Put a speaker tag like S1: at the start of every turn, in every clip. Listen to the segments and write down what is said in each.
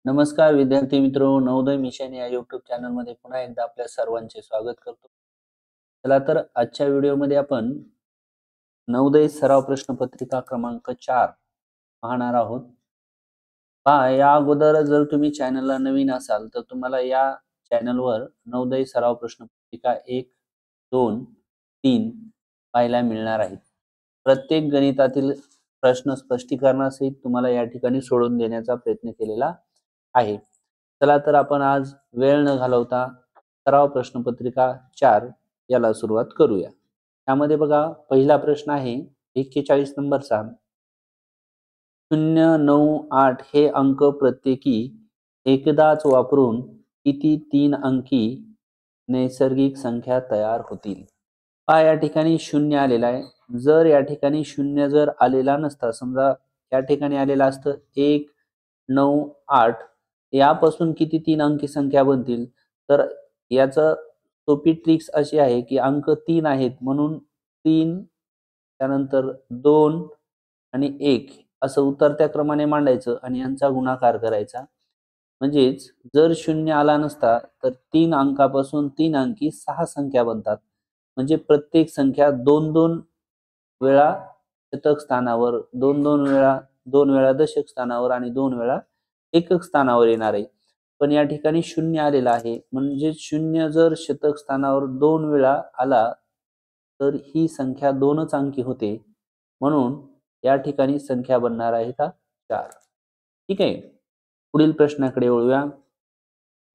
S1: नमस्कार विद्यार्थी मित्रो, नवोदय मिशन या YouTube चॅनलमध्ये पुन्हा एकदा आपल्या सर्वांचे स्वागत करतो. चला तर आजच्या व्हिडिओमध्ये आपण नवोदय सराव प्रश्नपत्रिका क्रमांक 4 पाहणार आहोत. पहा, या अगोदर जर तुम्ही चॅनलला नवीन असाल तर तुम्हाला या चॅनलवर नवोदय सराव प्रश्नपत्रिका 1, 2, 3 पाहायला मिळणार आहेत. प्रत्येक गणितातील प्रश्न स्पष्टीकरणासहित तुम्हाला या ठिकाणी सोडवून देण्याचा प्रयत्न केलेला आहे. चला तर आपण आज वेळ न घालवता सराव प्रश्नपत्रिका 4 याला सुरुवात करूया. त्यामध्ये बघा, पहिला प्रश्न आहे 41 नंबरचा. 0, 9, 8 हे अंक प्रत्येकी एकदाच वापरून किती 3 अंकी नैसर्गिक संख्या तयार होतील? पहा, या ठिकाणी 0 आलेला आहे. जर या ठिकाणी 0 जर आलेला नसता, समजा या ठिकाणी आलेला असतं 1, 9, 8 यापासून किती 3 अंकी संख्या बनतील? तर याचं सोपी ट्रिक्स अशी आहे की अंक 3 आहेत म्हणून 3, त्यानंतर 2 आणि 1 असं उतरत्या क्रमाने मांडायचं आणि यांचा गुणाकार करायचा. म्हणजेच जर 0 आला नसता तर 3 अंकापासून 3 अंकी 6 संख्या बनतात. म्हणजे प्रत्येक संख्या 2-2 वेळा शतक स्थानावर, 2-2 वेळा, 2 वेळा दशक स्थानावर आणि 2 वेळा एकक स्थानावर येणार आहे. पण या ठिकाणी 0 आलेला आहे. म्हणजे 0 जर शतक स्थानावर 2 वेळा आला तर ही संख्या 2च अंकी होते. म्हणून या ठिकाणी संख्या बनणार आहे 4. ठीक आहे. पुढील प्रश्नाकडे वळूया.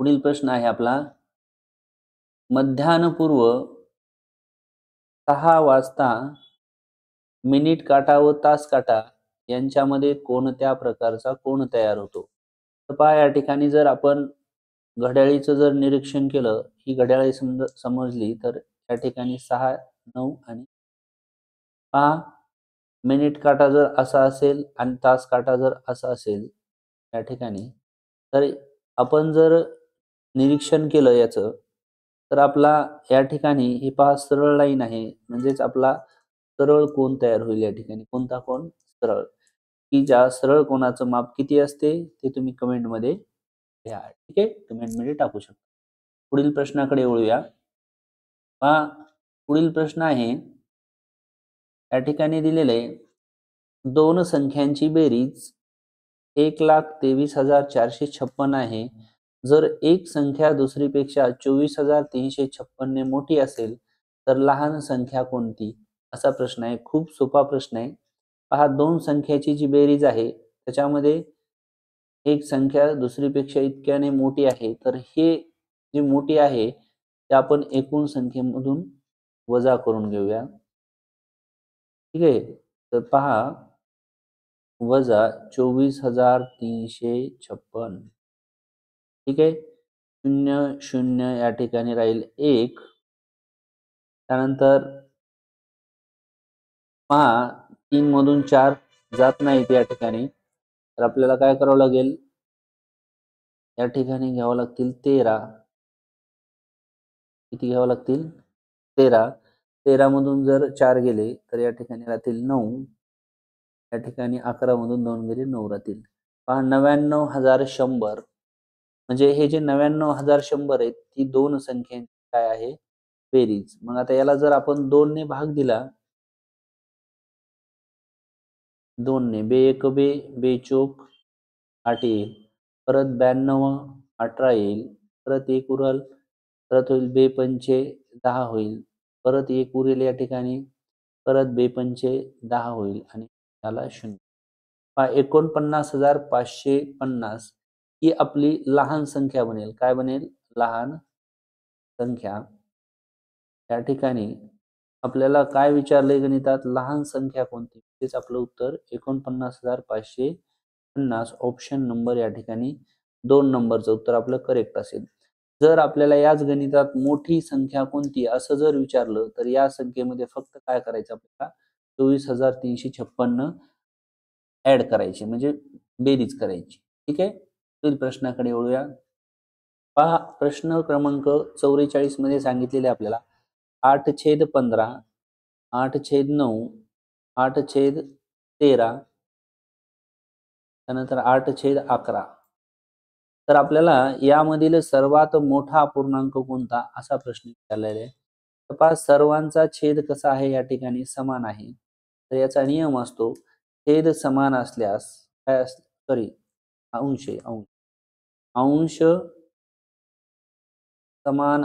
S1: पुढील प्रश्न आहे आपला, मध्यान्हपूर्व 6 वाजता मिनिट काटा व तास काटा यांच्यामध्ये कोणत्या प्रकारचा कोन तयार होतो? तर पहा, या ठिकाणी जर आपण घड्याळीचं जर निरीक्षण केलं, ही घड्याळी समजली तर या ठिकाणी 6, 9 आणि पहा, मिनिट काटा जर असा असेल आणि तास काटा जर असा असेल या ठिकाणी, तर आपण जर निरीक्षण केलं याचं, तर आपला या ठिकाणी ही पहा सरळ लाईन आहे. म्हणजेच आपला सरळ कोन तयार होईल या ठिकाणी. कोणता कोन? सरळ. की ज्या सरळ कोनाचं माप किती असते ते तुम्ही कमेंटमध्ये लिहा. ठीक आहे, कमेंटमध्ये टाकू शकता. पुढील प्रश्नाकडे वळूया. पहा, पुढील प्रश्न आहे, या ठिकाणी दिलेले दोन संख्यांची बेरीज 1,23,456 आहे. जर एक संख्या दुसरीपेक्षा 24,356 ने मोठी असेल तर लहान संख्या कोणती? असा प्रश्न आहे. खूप सोपा प्रश्न आहे. पहा, दोन संख्याची जी बेरीज आहे त्याच्यामध्ये एक संख्या दुसरीपेक्षा इतक्याने मोठी आहे, तर हे जी मोठी आहे ते आपण एकूण संख्येमधून वजा करून घेऊया. ठीक आहे. तर पहा, वजा 24,356. ठीक आहे. 0, 0 या ठिकाणी राहील 1. त्यानंतर पहा, 3 मधून 4 जात नाहीत या ठिकाणी. तर आपल्याला काय करावं लागेल? या ठिकाणी घ्यावं लागतील 13. किती घ्यावं लागतील? 13. 13 मधून जर 4 गेले तर या ठिकाणी राहतील 9. या ठिकाणी 11 मधून 2 गेले 9 राहतील. पहा, 99,100 म्हणजे हे जे 99,100 आहेत ती दोन संख्यांची काय आहे? बेरीज. मग आता याला जर आपण 2 ने भाग दिला, 2 ने, बे एक बे, बे चोक 8 येईल. परत 92 18 येईल. परत 1 उरल, परत होईल बे पंचे 10 होईल. परत 1 उरेल या ठिकाणी, परत बे पंचे 10 होईल आणि त्याला 0. पहा, 49,550 ही आपली लहान संख्या बनेल. काय बनेल? लहान संख्या. या ठिकाणी आपल्याला काय विचारलंय गणितात? लहान संख्या कोणती? तेच आपलं उत्तर 49,550 ऑप्शन नंबर या ठिकाणी 2 नंबरचं उत्तर आपलं करेक्ट असेल. जर आपल्याला याच गणितात मोठी संख्या कोणती असं जर विचारलं तर या संख्येमध्ये फक्त काय करायचं आपल्याला? 24,356 ऍड करायची, म्हणजे बेरीज करायची. ठीक आहे. पुढील प्रश्नाकडे वळूया. पहा, प्रश्न क्रमांक 44 मध्ये सांगितलेले आपल्याला 8/15, 8/9, 8/13, त्यानंतर 8/11 तर आपल्याला यामधील सर्वात मोठा अपूर्णांक कोणता असा प्रश्न विचारलेला आहे. तर पहा सर्वांचा छेद कसा आहे या ठिकाणी समान आहे. तर याचा नियम असतो छेद समान असल्यास काय सॉरी अंश आहे अंश. अंश समान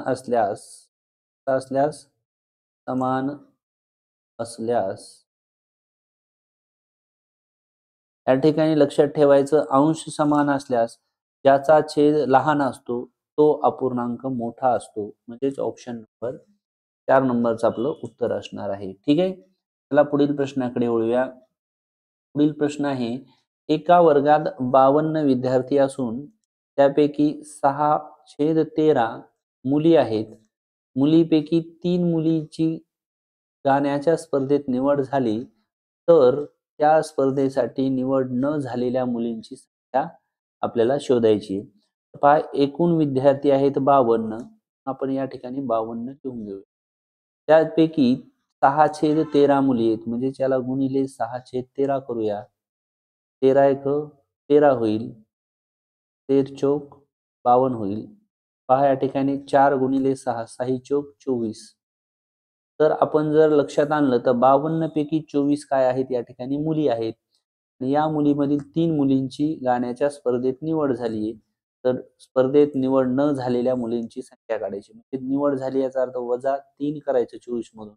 S1: समान असल्यास या ठिकाणी लक्षात ठेवायचं अंश समान असल्यास ज्याचा छेद लहान असतो तो अपूर्णांक मोठा असतो. म्हणजेच ऑप्शन नंबर 4 नंबरचं आपलं उत्तर असणार आहे. ठीक आहे. चला पुढील प्रश्नाकडे वळूया. पुढील प्रश्न आहे एका वर्गात 52 विद्यार्थी असून त्यापैकी 6/13 मुली आहेत. मुलीपैकी 3 मुलींची गाण्याच्या स्पर्धेत निवड झाली तर त्या स्पर्धेसाठी निवड न झालेल्या मुलींची संख्या आपल्याला शोधायची. पहा एकूण विद्यार्थी आहेत 52. आपण या ठिकाणी 52 लिहून घेऊ. त्यापैकी 6/13 मुली आहेत म्हणजे त्याला गुणिले 6/13 करूया. 13 एक 13 होईल. 13 चौक 52 होईल. पहा या ठिकाणी 4 गुणिले 6 6 चौक 24. तर आपण जर लक्षात आणलं तर 52 पैकी 24 काय आहेत या ठिकाणी मुली आहेत. आणि या मुलीमधील 3 मुलींची गाण्याच्या स्पर्धेत निवड झाली आहे. तर स्पर्धेत निवड न झालेल्या मुलींची संख्या काढायची. म्हणजे निवड झाली याचा अर्थ वजा 3 करायचं 24 मधून.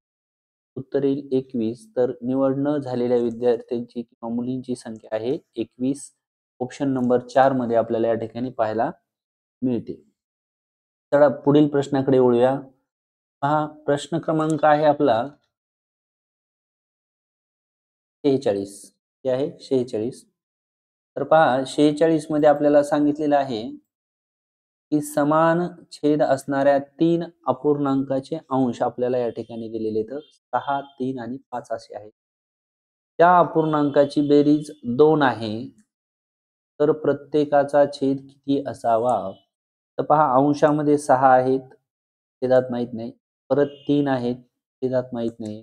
S1: उत्तर येईल 21. तर निवड न झालेल्या विद्यार्थ्यांची किंवा मुलींची संख्या आहे 21. ऑप्शन नंबर 4 मध्ये आपल्याला या ठिकाणी पाहायला मिळते. चला पुढील प्रश्नाकडे वळूया. पहा प्रश्न क्रमांक आहे आपला 46. हे आहे 46. तर पहा 46 मध्ये आपल्याला सांगितलेलं आहे की समान छेद असणाऱ्या 3 अपूर्णांकाचे अंश आपल्याला या ठिकाणी दिलेले आहेत. 6, 3 आणि 5 असे आहेत. त्या अपूर्णांकाची बेरीज 2 आहे. तर प्रत्येकाचा छेद किती असावा? तर पहा अंशामध्ये 6 आहेत. छेदात माहित नाही. परत 3 आहेत. छेदात माहित नाही.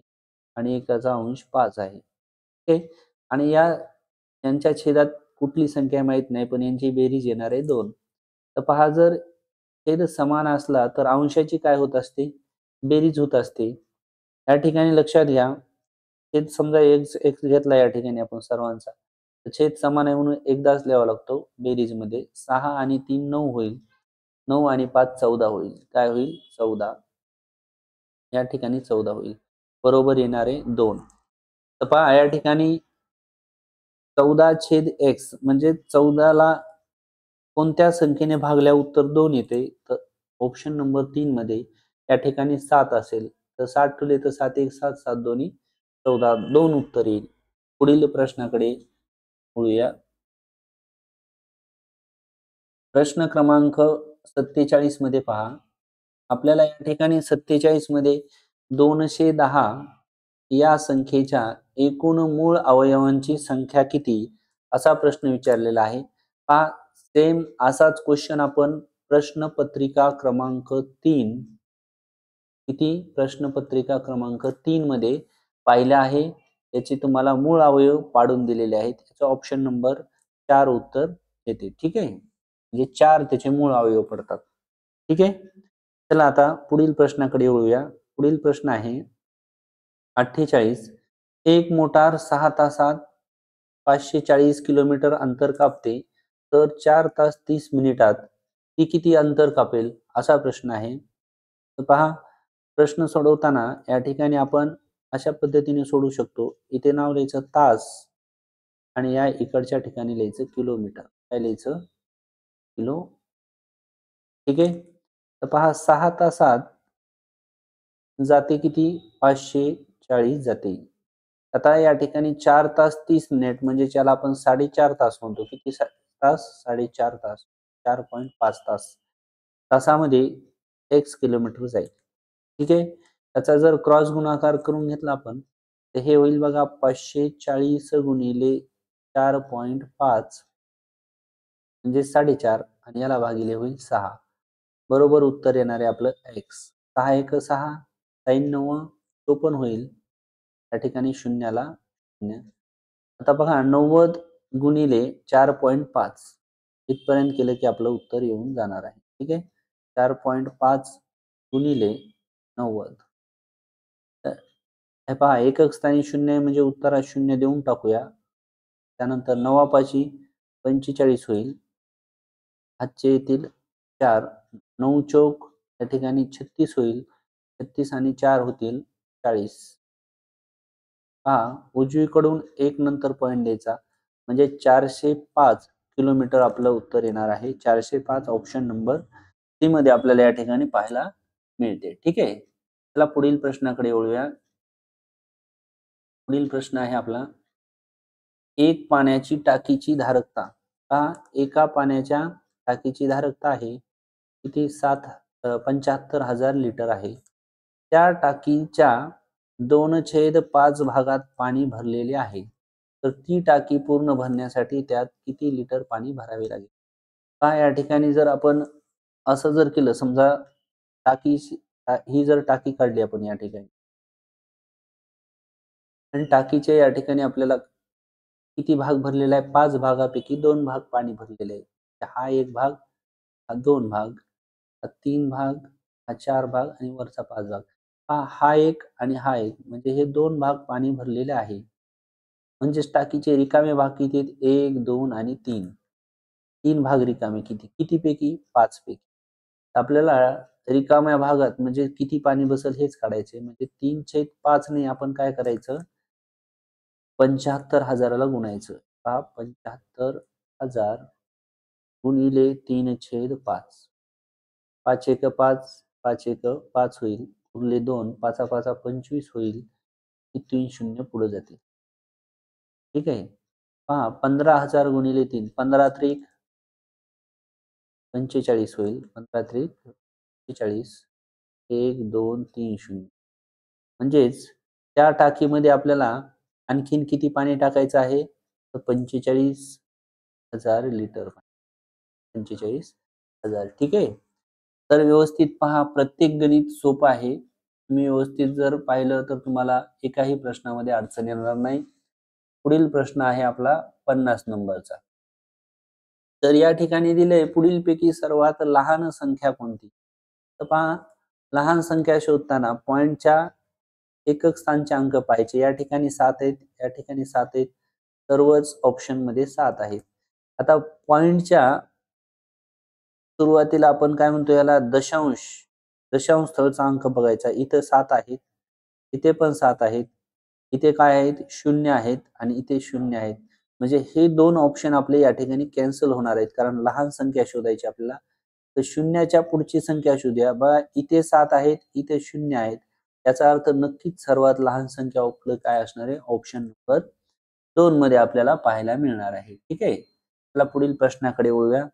S1: आणि एकाचा अंश 5 आहे. ओके. आणि यांच्या छेदात कुठली संख्या माहित नाही पण यांची बेरीज येणार आहे 2. तर पहा जर छेद समान असला तर अंशाची काय होत असते? बेरीज होत असते. या ठिकाणी लक्षात घ्या छेद समजा x घेतला या ठिकाणी आपण सर्वांचा. तर छेद समान आहे म्हणून एकदाच लिहावा लागतो बेरीजमध्ये. 6 आणि 3 9 होईल. 9 आणि 5 14 होईल. काय होईल? 14. या ठिकाणी 14 होईल. बरोबर येणारे 2. तर पहा या ठिकाणी 14/x म्हणजे 14 ला कोणत्या संख्येने भागल्या उत्तर 2 येते? तर ऑप्शन नंबर 3 मध्ये या ठिकाणी 7 असेल. तर 7 ठेवले तर 7 1 7 7 दोन्ही 14 2 उत्तर येईल. पुढील प्रश्नाकडे वळूया. प्रश्न क्रमांक 47 मध्ये पहा. आपल्याला या ठिकाणी 47 मध्ये 210 या संख्येच्या एकूण मूळ अवयवांची संख्या किती असा प्रश्न विचारलेला आहे. पहा सेम असाच क्वेश्चन आपण प्रश्नपत्रिका क्रमांक 3 प्रश्नपत्रिका क्रमांक 3 मध्ये पाहिलं आहे. याचे तुम्हाला मूळ अवयव पाडून दिलेले आहेत. याचा ऑप्शन नंबर 4 उत्तर येते. ठीक आहे. म्हणजे 4 त्याचे मूळ अवयव पडतात. ठीक आहे. चला आता पुढील प्रश्नाकडे वळूया. पुढील प्रश्न आहे 48. एक मोटार 6 तासात 540 किलोमीटर अंतर कापते तर 4 तास 30 मिनिटात ती किती अंतर कापेल असा प्रश्न आहे. तर पहा प्रश्न सोडवताना या ठिकाणी आपण अशा पद्धतीने सोडू शकतो. इथे नाव लिहायचं तास आणि या इकडच्या ठिकाणी लिहायचं किलोमीटर. काय लिहायचं? किलो. ठीक आहे. तर पहा 6 तासात जाते किती? 540 जाते. आता या ठिकाणी 4 तास 30 मिनिट म्हणजे त्याला आपण 4.5 तास म्हणतो. किती तास? 4.5 तास. 4.5 तास. तासामध्ये x किलोमीटर जाईल. ठीक आहे. त्याचा जर क्रॉस गुणाकार करून घेतला आपण तर हे होईल बघा 540 गुणिले 4.5 म्हणजे 4.5 आणि याला भागिले होईल 6. बरोबर उत्तर येणार आहे आपलं x. 6 एक 6 sin 9 तो पण होईल. या ठिकाणी शून्याला 0. आता बघा 90 गुणिले 4.5 इथपर्यंत केलं की आपलं उत्तर येऊन जाणार आहे. ठीक आहे. 4.5 गुणिले 90. तर हे पहा, एकक स्थानी 0 आहे म्हणजे उत्तरात 0 देऊन टाकूया. त्यानंतर 9 45 होईल. हातचे येतील 4. 9 चौक या ठिकाणी 36 होईल. 36 आणि 4 होतील 40. पहा, उजवीकडून 1 नंतर पॉईंट द्यायचा म्हणजे 405 किलोमीटर आपलं उत्तर येणार आहे. 405 ऑप्शन नंबर सी मध्ये आपल्याला या ठिकाणी पाहायला मिळते. ठीक आहे. चला पुढील प्रश्नाकडे वळूया. पुढील प्रश्न आहे आपला, एक पाण्याची टाकीची धारकता. पहा, एका पाण्याच्या टाकीची धारकता आहे किती? 75,000 लिटर आहे. त्या टाकीच्या 2/5 भागात पाणी भरलेले आहे. तर ती टाकी पूर्ण भरण्यासाठी त्यात किती लिटर पाणी भरावे लागेल? पहा, या ठिकाणी जर आपण असं जर केलं, समजा टाकी ही जर टाकी काढली आपण या ठिकाणी आणि टाकीच्या या ठिकाणी आपल्याला किती भाग भरलेला आहे? 5 भागापैकी 2 भाग पाणी भरलेले आहे. हा 1 भाग, हा 2 भाग, हा 3 भाग, हा 4 भाग आणि वरचा 5 भाग. हा 1 आणि हा 1 म्हणजे हे 2 भाग पाणी भरलेले आहे. म्हणजेच टाकीचे रिकामे भाग किती आहेत? 1, 2 आणि 3. 3 भाग रिकामे किती? कितीपैकी? 5 पैकी. आपल्याला रिकाम्या भागात म्हणजे किती पाणी बसेल हेच काढायचे. म्हणजे 3/5 ने आपण काय करायचं? 75,000ला गुणायचं. पहा, 75,000 गुणिले 3/5. 5 एक 5, 5 एक 5 होईल. उरले 2, 5 5 25 होईल. इथून 0 पुढे जातील. ठीक आहे. पहा, 15,000 गुणिले 3, 15 त्रिक 45 होईल. 15 त्रिक 45. 1, 2, 3, 0. म्हणजेच त्या टाकीमध्ये आपल्याला आणखीन किती पाणी टाकायचं आहे? तर 45,000 लिटर पाणी. 45,000. ठीक आहे. तर व्यवस्थित पहा, प्रत्येक गणित सोपं आहे. तुम्ही व्यवस्थित जर पाहिलं तर तुम्हाला एकाही प्रश्नामध्ये अडचण येणार नाही. पुढील प्रश्न आहे आपला 50 नंबरचा. तर या ठिकाणी दिले, पुढीलपैकी सर्वात लहान संख्या कोणती? तर पहा, लहान संख्या शोधताना पॉइंटच्या एकक स्थानचे अंक पाहायचे. या ठिकाणी 7 आहेत, या ठिकाणी 7 आहेत. सर्वच ऑप्शन मध्ये 7 आहेत. आता पॉइंटच्या सुरुवातीला आपण काय म्हणतो, याला दशांश स्थळाचा अंक बघायचा. इथे 7 आहेत, इथे पण 7 आहेत, इथे काय आहेत? 0 आहेत आणि इथे 0 आहेत. म्हणजे हे 2 ऑप्शन आपले या ठिकाणी कॅन्सल होणार आहेत, कारण लहान संख्या शोधायची आपल्याला. तर शून्याच्या पुढची संख्या शोधूया. बघा, इथे 7 आहेत, इथे 0 आहेत. याचा अर्थ नक्कीच सर्वात लहान संख्या आपलं काय असणार आहे? ऑप्शन नंबर 2 मध्ये आपल्याला पाहायला मिळणार आहे. ठीक आहे. चला पुढील प्रश्नाकडे वळूया.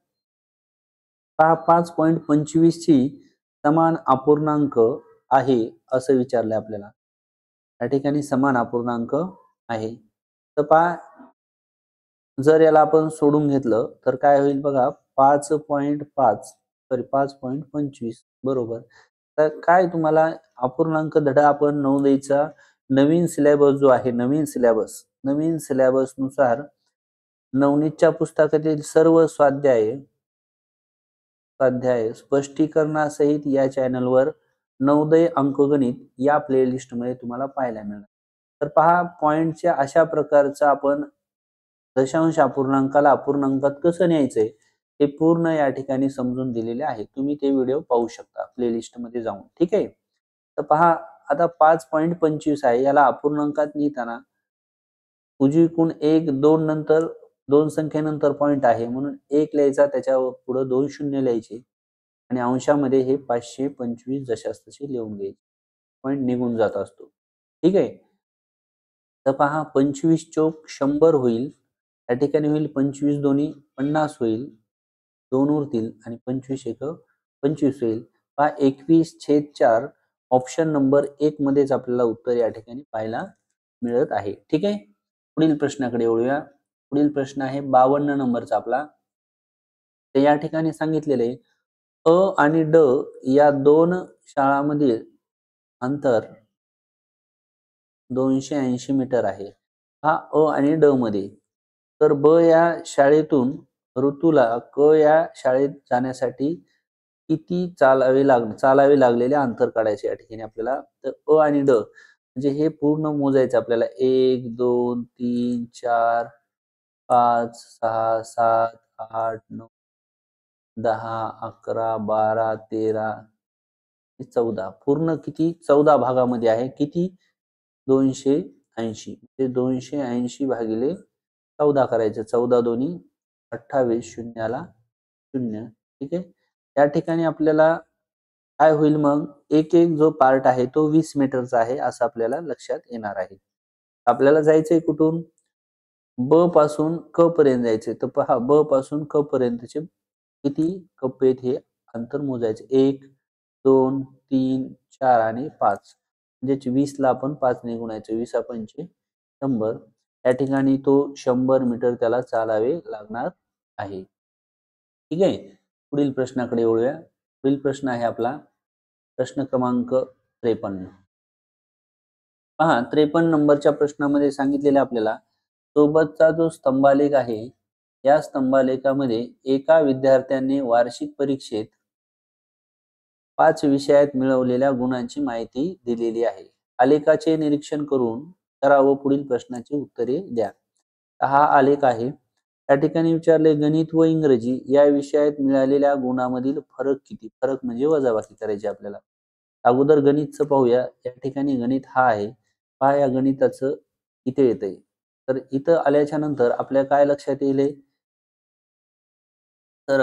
S1: 5.25 ची समान अपूर्णांक आहे असं विचारलंय आपल्याला. या ठिकाणी समान अपूर्णांक आहे. तर पहा, जर याला आपण सोडून घेतलं तर काय होईल बघा, 5.5 सॉरी 5.25 बरोबर. तर काय तुम्हाला अपूर्णांक धडा आपण नवोदयचा नवीन सिलेबस जो आहे, नवीन सिलेबस नुसार नवनीतच्या पुस्तकातील सर्व स्वाध्याय स्पष्टीकरणासहित या चॅनलवर नवोदय अंकगणित या प्लेलिस्ट मध्ये तुम्हाला पाहायला मिळणार. तर पहा, पॉइंटच्या अशा प्रकारचा आपण दशांश अपूर्णांकाला अपूर्णांकात कसं न्यायचंय हे पूर्ण या ठिकाणी समजून दिलेले आहे. तुम्ही ते व्हिडिओ पाहू शकता प्लेलिस्ट मध्ये जाऊन. ठीक आहे. तर पहा, आता 5.25 आहे, याला अपूर्णांकात लिहिताना उजवीकडून 1, 2 नंतर 2 संख्येनंतर पॉइंट आहे म्हणून 1 लिहायचा, त्याच्या पुढे 2 शून्य लिहायचे आणि अंशामध्ये हे 525 जशास तसे लिहून घ्यायचे. पॉइंट निघून जात असतो. ठीक आहे. तर पहा, 25 चौक 100 होईल. या ठिकाणी होईल 25 दोन्ही 50 होईल. 2 उरतील आणि 25 एक 25 होईल. पहा, 21/4 ऑप्शन नंबर 1 मध्येच आपल्याला उत्तर या ठिकाणी पाहायला मिळत आहे. ठीक आहे. पुढील प्रश्नाकडे वळूया. पुढील प्रश्न आहे 52 नंबरचा आपला. तर या ठिकाणी सांगितलेले अ आणि ड या 2 शाळांमधील अंतर 280 मीटर आहे. हा अ आणि ड मध्ये. तर ब या शाळेतून ऋतूला क या शाळेत जाण्यासाठी किती चालावे लागलेले अंतर काढायचे या ठिकाणी आपल्याला. तर अ आणि ड म्हणजे हे पूर्ण मोजायचं आपल्याला. 1, 2, 3, 4, 5, 6, 7, 8, 9, 10, 11, 12, 13, 14. पूर्ण किती 14 भागामध्ये आहे. किती 280. ते 280 भागिले 14 करायचे. 14 दोन्ही 28, शून्याला 0. ठीक आहे. त्या ठिकाणी आपल्याला काय होईल मग, एक जो पार्ट आहे तो 20 मीटरचा आहे असं आपल्याला लक्षात येणार आहे. आपल्याला जायचंय कुठून? ब पासून क पर्यंत जायचंय. तर पहा, ब पासून क पर्यंतचे किती कप्पे आहेत हे अंतर मोजायचे. 1, 2, 3, 4 आणि 5. म्हणजे 20 ला आपण 5 ने गुणायचं. 20 पंचे 100. या ठिकाणी तो 100 मीटर त्याला चालावे लागणार आहे. ठीक आहे. पुढील प्रश्नाकडे वळूया. पुढील प्रश्न आहे आपला प्रश्न क्रमांक 53. पहा, 53 नंबरच्या प्रश्नामध्ये सांगितलेलं आपल्याला सोबतचा जो स्तंभालेख आहे, या स्तंभालेखामध्ये एका विद्यार्थ्याने वार्षिक परीक्षेत 5 विषयात मिळवलेल्या गुणांची माहिती दिलेली आहे. आलेखाचे निरीक्षण करा व पुढील प्रश्नाची उत्तरे द्या. हा आलेख आहे. या ठिकाणी विचारले गणित व इंग्रजी या विषयात मिळालेल्या गुणामधील फरक किती? फरक म्हणजे वजाबाकी करायची आपल्याला. अगोदर गणितचं पाहूया. या ठिकाणी गणित हा आहे. पहा, या गणिताचं इथे येतंय. तर इथं आल्याच्या नंतर आपल्या काय लक्षात येईल? तर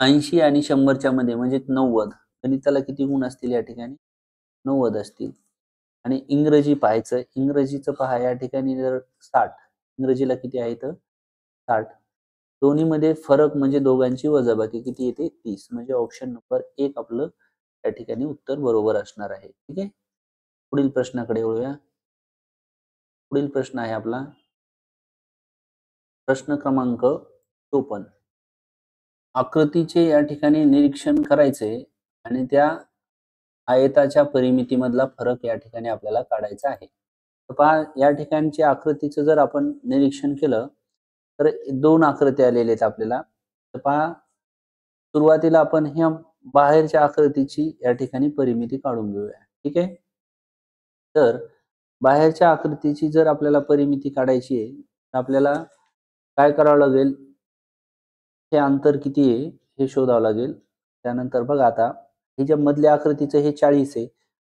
S1: 80 आणि 100च्या मध्ये म्हणजे 90. गणिताला किती गुण असतील या ठिकाणी? 90 असतील. आणि इंग्रजी पाहायचं. इंग्रजीचं पहा, या ठिकाणी जर 60. इंग्रजीला किती आहे तर 60. दोन्हीमध्ये फरक म्हणजे दोघांची वजाबाकी किती येते? 30. म्हणजे ऑप्शन नंबर 1 आपलं या ठिकाणी उत्तर बरोबर असणार आहे. ठीक आहे. पुढील प्रश्नाकडे वळूया. पुढील प्रश्न आहे आपला प्रश्न क्रमांक 54. आकृतीचे या ठिकाणी निरीक्षण करायचे आणि त्या आयताच्या परिमितीमधला फरक या ठिकाणी आपल्याला काढायचा आहे. तर पहा, या ठिकाणच्या आकृतीचं जर आपण निरीक्षण केलं तर 2 आकृत्या आलेल्या आहेत आपल्याला. तर पहा, सुरुवातीला आपण ह्या बाहेरच्या आकृतीची या ठिकाणी परिमिती काढून घेऊया. ठीक आहे. तर बाहेरच्या आकृतीची जर आपल्याला परिमिती काढायची आहे, तर आपल्याला काय करावं लागेल? हे अंतर किती आहे हे शोधावं लागेल. त्यानंतर बघा, आता हे जे मधल्या आकृतीचं हे 40 आहे.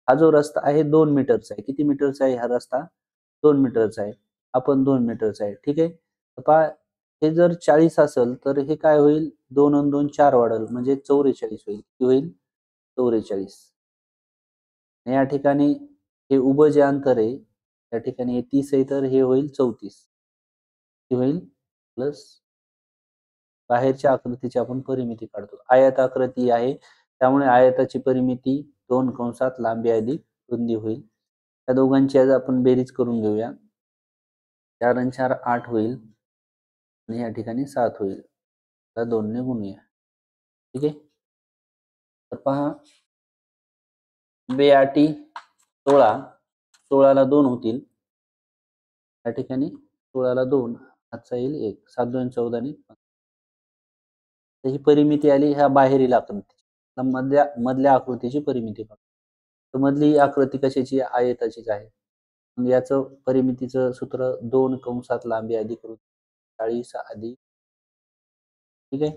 S1: हा जो रस्ता आहे 2 मीटरचा आहे. किती मीटरचा आहे हा रस्ता? 2 मीटरचा आहे. हा पण 2 मीटरचा आहे. ठीक आहे. तर पहा, हे जर 40 असेल तर हे काय होईल? 2 आणि 2 4 वाढेल म्हणजे 44 होईल. किती होईल? 44. या ठिकाणी हे उभं जे अंतर आहे, त्या ठिकाणी हे 30 आहे तर हे होईल 34. किती होईल? प्लस बाहेरच्या आकृतीची आपण परिमिती काढतो. आयत आकृती आहे, त्यामुळे आयताची परिमिती 2 कंसात लांबी अधिक रुंदी होईल. त्या दोघांची आज आपण बेरीज करून घेऊया. 4 आणि 4 8 होईल आणि या ठिकाणी 7 होईल. त्या 2 ने गुणूया. ठीक आहे. तर पहा, 2 16. 16 ला 2 होतील. त्या ठिकाणी 16 ला 2, हातचा येईल 1. 7 2 14 ने तर ही परिमिती आली ह्या बाहेरील आकृती. मधल्या आकृतीची परिमिती बघा. तर मधली आकृती कशाची? आयताचीच आहे. मग याचं परिमितीचं सूत्र 2 कंसात लांबी अधिक रुंदी 40 अधिक. ठीक आहे.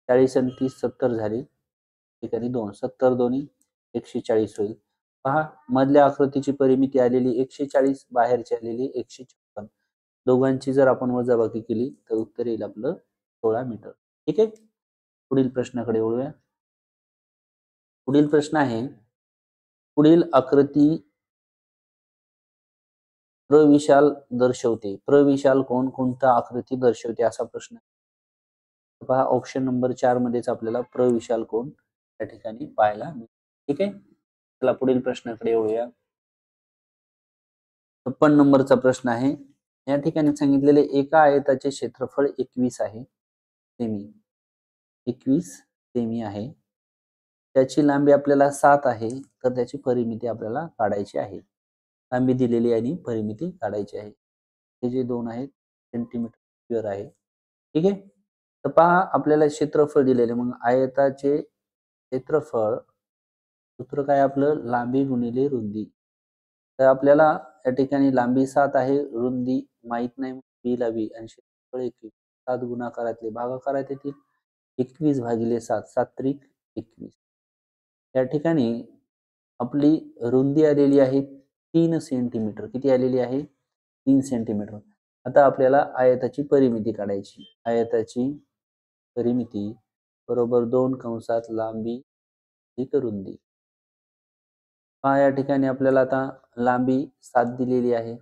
S1: 40 आणि 30 70 झाली. ठिकाणी 2 70 दोन्ही 140 होईल. पहा, मधल्या आकृतीची परिमिती आलेली 140, बाहेरची आलेली 156. दोघांची जर आपण वजाबाकी केली तर उत्तर येईल आपलं 16 मीटर. ठीक आहे. पुढील प्रश्नाकडे वळूया. पुढील प्रश्न आहे, पुढील आकृती प्रविशाल दर्शवते. प्रविशाल कोणता आकृती दर्शवते असा प्रश्न. पहा, ऑप्शन नंबर 4 मध्येच आपल्याला प्रविशाल कोण या ठिकाणी पाहायला मिळेल. ठीक आहे. चला पुढील प्रश्नाकडे वळूया. 56 नंबरचा प्रश्न आहे. या ठिकाणी सांगितलेले एका आयताचे क्षेत्रफळ 21 आहे सेमी. 21 सेमी आहे. त्याची लांबी आपल्याला 7 आहे. तर त्याची परिमिती आपल्याला काढायची आहे. लांबी दिलेली आणि परिमिती काढायची आहे. हे जे 2 आहेत सेंटीमीटर स्क्वेअर आहे. ठीक आहे. तर पहा आपल्याला क्षेत्रफळ दिलेले, मग आयताचे क्षेत्रफळ सूत्र काय आपलं, लांबी गुणिले रुंदी. तर आपल्याला या ठिकाणी लांबी 7 आहे, रुंदी माहित नाही, बी ला बी आणि क्षेत्रफळ 21. 7 गुणाकारातले भागाकारात येतील. 21 भागिले 7, 7 त्रिक 21. या ठिकाणी आपली रुंदी आलेली आहे 3 सेंटीमीटर. किती आलेली आहे? 3 सेंटीमीटर. आता आपल्याला आयताची परिमिती काढायची. आयताची परिमिती बरोबर 2 कंसात लांबी अधिक रुंदी. पहा या ठिकाणी आपल्याला आता लांबी 7 दिलेली आहे.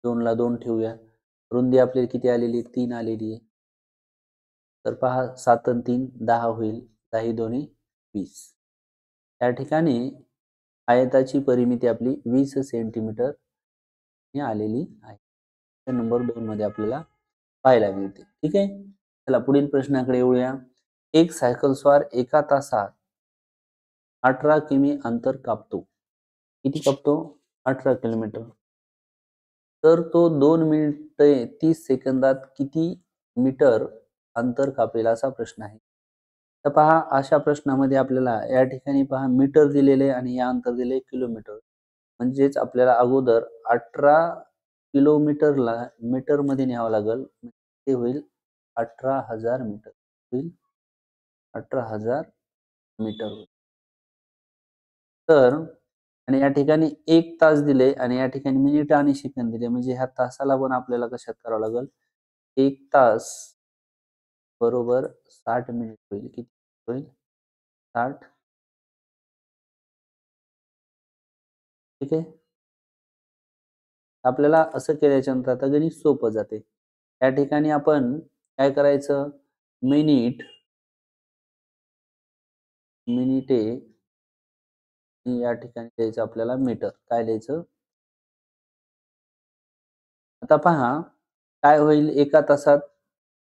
S1: 2 ला 2 ठेवूया. रुंदी आपल्याला किती आलेली? 3 आलेली आहे. तर पहा 7 आणि 3 10 होईल. 10 दोन्ही 20. या ठिकाणी आयताची परिमिती आपली 20 सेंटीमीटर ही आलेली आहे. नंबर 2 मध्ये आपल्याला पाहायला मिळते. ठीक आहे. चला पुढील प्रश्नाकडे येऊया. एक सायकलस्वार एका तासात 18 किमी अंतर कापतो. किती कापतो? 18 किलोमीटर. तर तो 2 मिनिटे 30 सेकंदात किती मीटर अंतर कापेल असा प्रश्न आहे. तर पहा अशा प्रश्नामध्ये आपल्याला या ठिकाणी पहा मीटर दिलेले आणि या अंतर दिले किलोमीटर. म्हणजेच आपल्याला अगोदर 18 किलोमीटरला मीटरमध्ये न्यावं लागेल. ते होईल 18,000 मीटर. होईल 18,000 मीटर होईल. तर आणि या ठिकाणी 1 तास दिले आणि या ठिकाणी मिनिट आणि सेकंद दिले, म्हणजे ह्या तासाला पण आपल्याला कशात करावं लागेल? 1 तास बरोबर 60 मिनिट होईल. किती होईल? 60. ठीक आहे. आपल्याला असं केल्याच्या नंतर आता गणित सोपं जाते. या ठिकाणी आपण काय करायचं? मिनिटे या ठिकाणी द्यायचं आपल्याला मीटर. काय द्यायचं? आता पहा काय होईल, एका तासात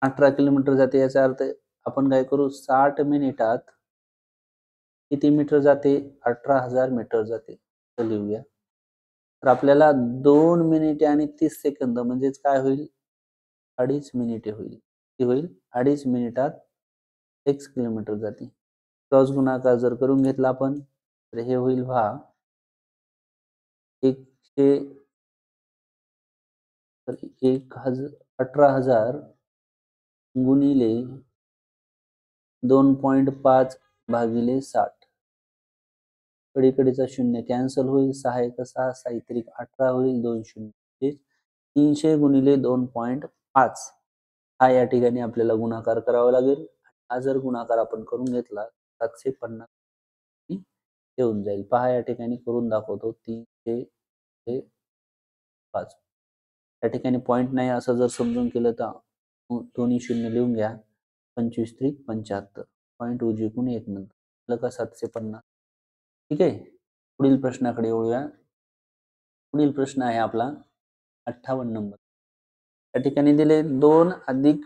S1: 18 किलोमीटर जाते. याचा अर्थ आपण काय करू, 60 मिनिटात किती मीटर जाते? 18,000 मीटर जाते. तर लिहूया. तर आपल्याला 2 मिनिटे आणि 30 सेकंद म्हणजेच काय होईल? 2.5 मिनिटे होईल. किती होईल? 2.5 मिनिटात 1 किलोमीटर जाते. क्रॉस गुणाकार जर करून घेतला आपण तर हे होईल 100 तर 18,000 गुणिले 2.5 भागिले 60. कडीकडीचा शून्य कॅन्सल होईल. 6 एक 6, 6 त्रिक 18 होईल. 2 शून्य 300 गुणिले 2.5 हा या ठिकाणी आपल्याला गुणाकार करावा लागेल. हा जर गुणाकार आपण करून घेतला 750 येऊन जाईल. पहा या ठिकाणी करून दाखवतो. 300 ते 5 या ठिकाणी पॉईंट नाही असं जर समजून केलं तर दोन्ही शून्य लिहून घ्या. 25 त्रिक 75 पॉईंट उजवीकडून 1 नंतर का 750. ठीक आहे. पुढील प्रश्नाकडे येऊया. पुढील प्रश्न आहे आपला 58 नंबर. या ठिकाणी दिले 2 अधिक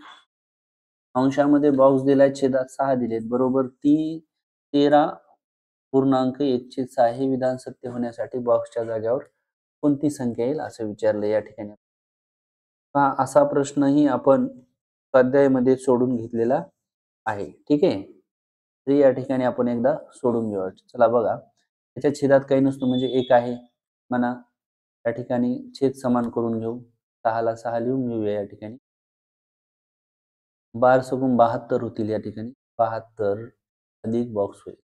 S1: अंशामध्ये बॉक्स दिलाय, छेदात 6 दिलेत, बरोबर 13.1/6 हे विधान सत्य होण्यासाठी बॉक्सच्या जागेवर कोणती संख्या येईल असं विचारलं या ठिकाणी. हा असा प्रश्नही आपण स्वाध्यायामध्ये सोडून घेतलेला आहे. ठीक आहे. तर या ठिकाणी आपण एकदा सोडून घेऊया. चला बघा, त्याच्या छेदात काही नसतो म्हणजे 1 आहे म्हणा. या ठिकाणी छेद समान करून घेऊ. 6 ला 6 लिहून घेऊया या ठिकाणी. 12 सकून 72 होतील या ठिकाणी. 72 अधिक बॉक्स होईल.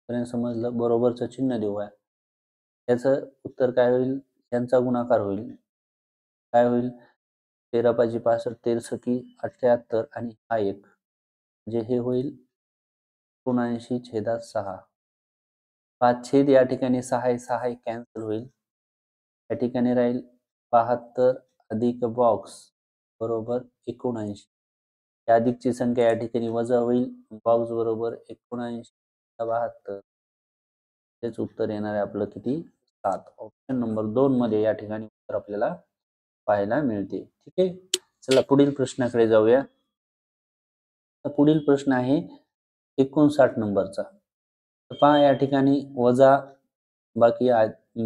S1: पर्यंत समजलं? बरोबरचं चिन्ह देऊया. याचं उत्तर काय होईल? यांचा गुणाकार होईल. काय होईल? 13 पाची 65, 13 सकी 78 आणि हा 1 म्हणजे हे होईल 79/6. 5 छेद या ठिकाणी 6 6 कॅन्सल होईल. या ठिकाणी राहील 72 अधिक बॉक्स बरोबर 79. या अधिकची संख्या या ठिकाणी वजा होईल. बॉक्स बरोबर 79/72. तेच उत्तर येणार आहे आपलं किती? 7. ऑप्शन नंबर 2 मध्ये या ठिकाणी उत्तर आपल्याला पाहायला मिळते. ठीक आहे. चला पुढील प्रश्नाकडे जाऊया. तर पुढील प्रश्न आहे 59 नंबरचा. तर पहा या ठिकाणी वजा बाकी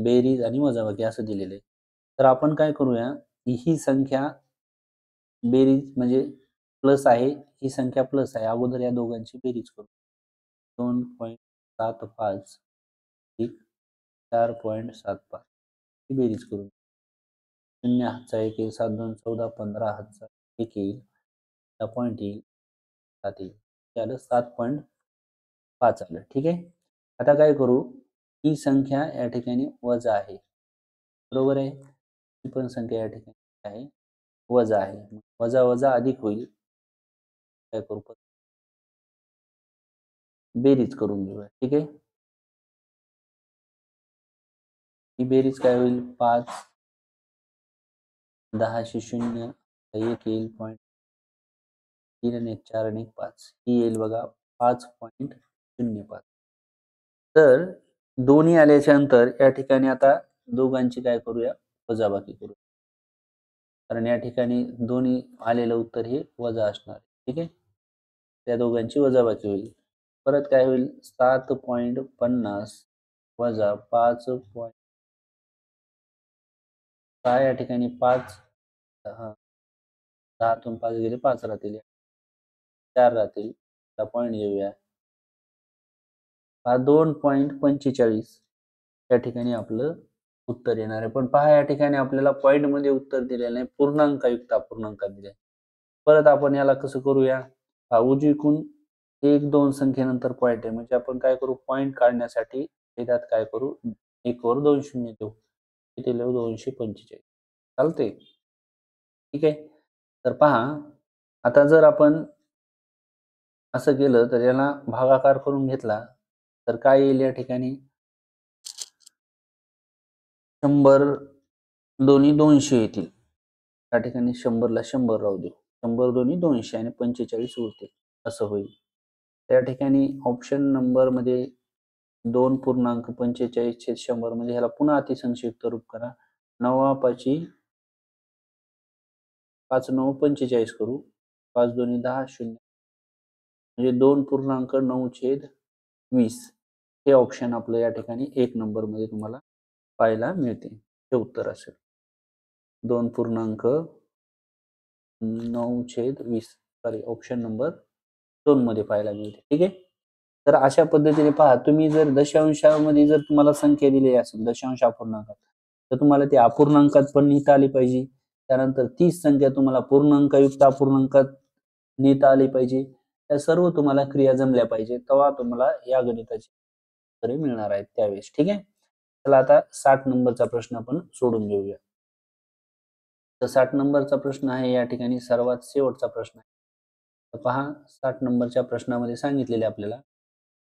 S1: बेरीज आणि वजाबाकी असं दिलेलं आहे. तर आपण काय करूया, ही संख्या बेरीज म्हणजे प्लस आहे, ही संख्या प्लस आहे, अगोदर या दोघांची बेरीज करू. 2.75 अधिक 4.75 ही बेरीज करू. 0 हातचा 1 येईल, 7 2 14 15 हातचा 1 येईल, पॉईंट येईल, 7 येईल, झालं 7.5 आलं. ठीक आहे. आता काय करू, ही संख्या या ठिकाणी वजा आहे, बरोबर आहे. ही पण संख्या या ठिकाणी आहे, वजा आहे. वजा वजा अधिक होईल. काय करू, बेरीज करून घेऊया. ठीक आहे. ही बेरीज काय होईल, 5 10 0 1 येईल, पॉईंट 3 आणि 4 आणि 5 ही येईल बघा 5.05. तर दोन्ही आल्याच्या नंतर या ठिकाणी आता दोघांची काय करूया, वजाबाकी करू. कारण या ठिकाणी दोन्ही आलेलं उत्तर हे वजा असणार. ठीक आहे. त्या दोघांची वजाबाकी होईल. परत काय होईल, 7.50 वजा 5. या ठिकाणी 5 10तून 5 गेले 5 राहतील, 4 राहतील, पॉईंट घेऊया. 2.45 या ठिकाणी आपलं उत्तर येणार आहे. पण पहा या ठिकाणी आपल्याला पॉईंट मध्ये उत्तर दिलेलं नाही, पूर्णांकयुक्त अपूर्णांकात दिले. परत आपण याला कसं करूया, उजवीकडून 1 2 संख्येनंतर पॉईंट आहे, म्हणजे आपण काय करू, पॉईंट काढण्यासाठी त्यात काय करू, 1 वर 2 शून्य देऊ, किती लिहू, 245. चालते. ठीक आहे. तर पहा आता जर आपण असं केलं तर याला भागाकार करून घेतला तर काय येईल, या ठिकाणी 100 दोन्ही 200 येतील. या ठिकाणी 100ला 100 राहू देऊ, 100 दोन्ही 200 आणि 45 उरतील, असं होईल. त्या ठिकाणी ऑप्शन नंबर मध्ये 2.45/100 म्हणजे ह्याला पुन्हा अतिसंक्षिप्त रूप करा. 9 5 9 45 करू, 5 दोन्ही 10 0 म्हणजे 2.9/20 हे ऑप्शन आपलं या ठिकाणी 1 नंबर मध्ये तुम्हाला पाहायला मिळते. हे उत्तर असेल 2.9/20, सॉरी ऑप्शन नंबर 2 मध्ये पाहायला मिळते. ठीक आहे. तर अशा पद्धतीने पहा, तुम्ही जर दशांशामध्ये जर तुम्हाला संख्या दिली असेल दशांश अपूर्णांकात, तर तुम्हाला ती अपूर्णांकात पण लिहिता आली पाहिजे. त्यानंतर तीच संख्या तुम्हाला पूर्णांकयुक्त अपूर्णांकात लिहिता आली पाहिजे. त्या सर्व तुम्हाला क्रिया जमल्या पाहिजे, तेव्हा तुम्हाला या गणिताची उत्तरे मिळणार आहेत त्यावेळेस. ठीक आहे. चला आता 60 नंबरचा प्रश्न आपण सोडून घेऊया. तर 60 नंबरचा प्रश्न आहे या ठिकाणी सर्वात शेवटचा प्रश्न आहे. तर पहा 60 नंबरच्या प्रश्नामध्ये सांगितलेले आपल्याला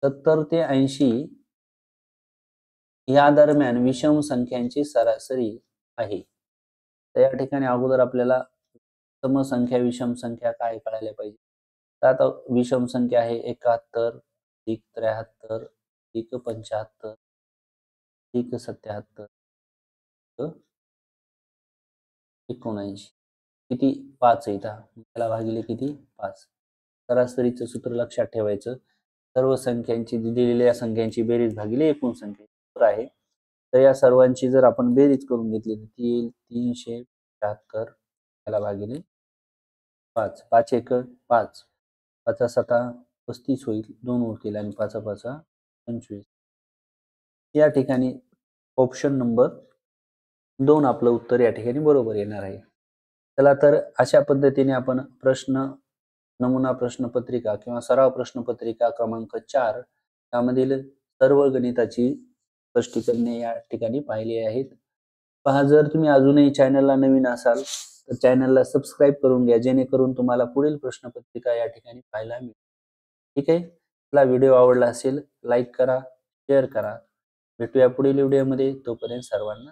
S1: 70 ते 80 या दरम्यान विषम संख्यांची सरासरी आहे. तर या ठिकाणी अगोदर आपल्याला समसंख्या विषम संख्या काय कळायला पाहिजे. तर आता विषम संख्या आहे 71 अधिक 73 अधिक 75 अधिक 77 79 किती 5 आहे इथं, त्याला भागिले किती 5. सरासरीचं सूत्र लक्षात ठेवायचं, सर्व संख्यांची दिलेल्या संख्यांची बेरीज भागिले एकूण संख्या सूत्र आहे. तर या सर्वांची जर आपण बेरीज करून घेतली तर ती येईल 373, त्याला भागिले 5. 5 एक 5, 5 7 35 होईल, 2 उरतील आणि 5 5 25. या ठिकाणी ऑप्शन नंबर 2 आपलं उत्तर या ठिकाणी बरोबर येणार आहे. चला तर अशा पद्धतीने आपण प्रश्न नमुना प्रश्नपत्रिका किंवा सराव प्रश्नपत्रिका क्रमांक 4 यामधील सर्व गणिताची स्पष्टीकरणे या ठिकाणी पाहिली आहेत. पहा, जर तुम्ही अजूनही चॅनलला नवीन असाल तर चॅनलला सबस्क्राईब करून घ्या, जेणेकरून तुम्हाला पुढील प्रश्नपत्रिका या ठिकाणी पाहायला मिळेल. ठीक आहे. आपला व्हिडिओ आवडला असेल लाईक करा, शेअर करा. भेटूया पुढील व्हिडिओमध्ये. तोपर्यंत सर्वांना